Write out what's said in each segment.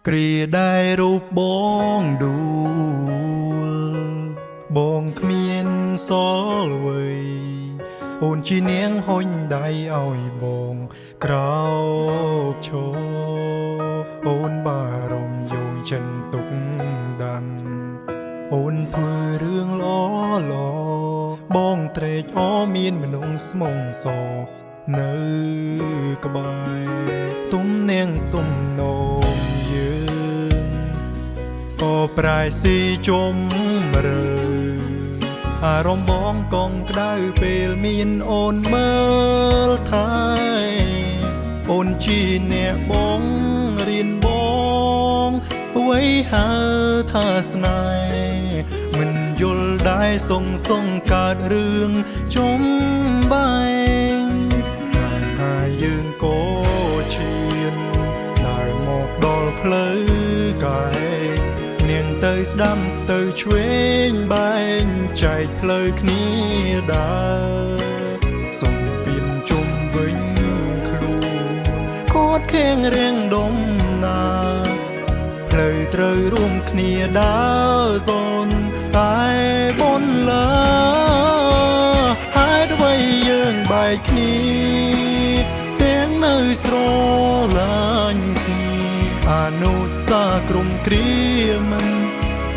គ្រាដែលរូបបងដួលបងគ្មានសល់អ្វីអូនជានាងហុញដៃឲ្យបងក្រោកឈរអូនបារម្ភយោងចិនទុកដាំអូនធ្វើរឿងល្អបងត្រេកអរមានមនុស្សស្មងសនៅក្បែរទុំនាងទុំនោមយើងក៏ប្រែស៊ីជុំរើអារម្មណ៍បងកងក្ដៅពេលមានអូនមើលថែអូនជាអ្នកបងរៀនបងអ្វីហៅថាស្នេហ៍មិនយល់ដែរសងកើតរឿងជុំបែងស្នេហាយើងក៏ឈានដើរមកដល់ផ្លូវកាយនាងទៅស្ដាំទៅឆ្វេងបែងចែកផ្លូវគ្នាដើរសុំពៀនជុំវិញខ្លួនខួតខៀងរៀងដុំណាផ្លូវត្រូវរួមគ្នាដើរសូនតែបនលើហើយអ្វីយើងបែកគ្នាទាំងនៅស្រឡាញ់គ្នាអនុសាក្រុមគ្រាមិន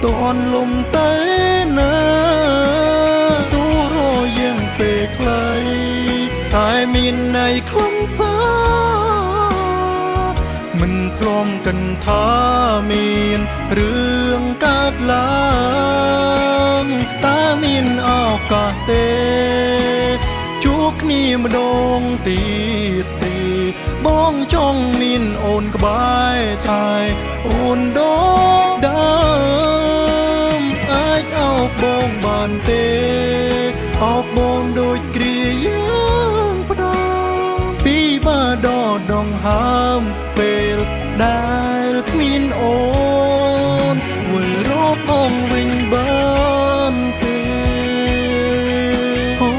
តន់លំទៅណាទូរយើងពេលខ្លីតែមានន័យខ្លឹមសារមិនព្រមកិនថាមានរឿងកើតឡើងតើមានឱកាសទេជួបគ្នាម្ដងទៀតទេបងចង់មានអូនក្បែរថែអូនដដើមអាចអោបបងបានទេអោបបងដូចគ្រាយើងផ្ដោពីបាដដងហើមពេលដែលគ្មានអូនវិលរកបងវិញបានទេអូ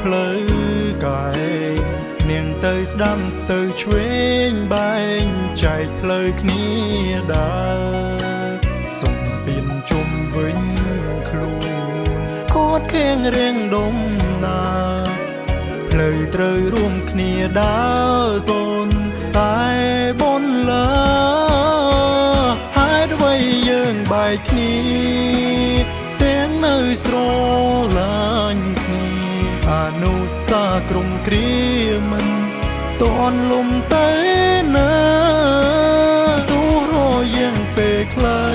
ផ្លូវកាយនាងទៅស្ដាំទៅឆ្វេងបែងចែកផ្លូវគ្នាដើរសុំពៀនជុំវិញខ្លួនខួតខៀងរៀងដុំណាផ្លូវត្រូវរួមគ្នាដើរសូនតែបនលើហើយអ្វីយើងបែកគ្នាទាំងនៅស្រឡាញ់គ្នាអនុសាក្រុមគ្រាមិនតន់លំទៅណាទូរយើងពេលខ្លី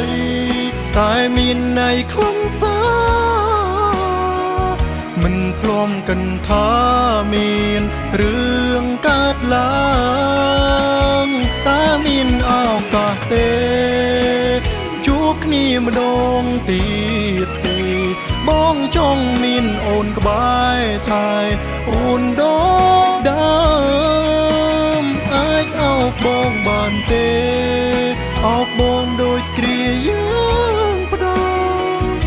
តែមានន័យខ្លឹមសារមិនព្រមកិនថាមានរឿងកើតឡើងតើមានឱកាសទេជួបគ្នាម្ដងទៀតទេបងចង់មានអូនក្បែរថែអូនដដើមអាចអោបបងបានទេអោបបងដូចគ្រាយើងផ្ដោ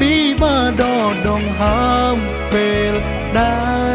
ពីបាដដងហើមពេលដែល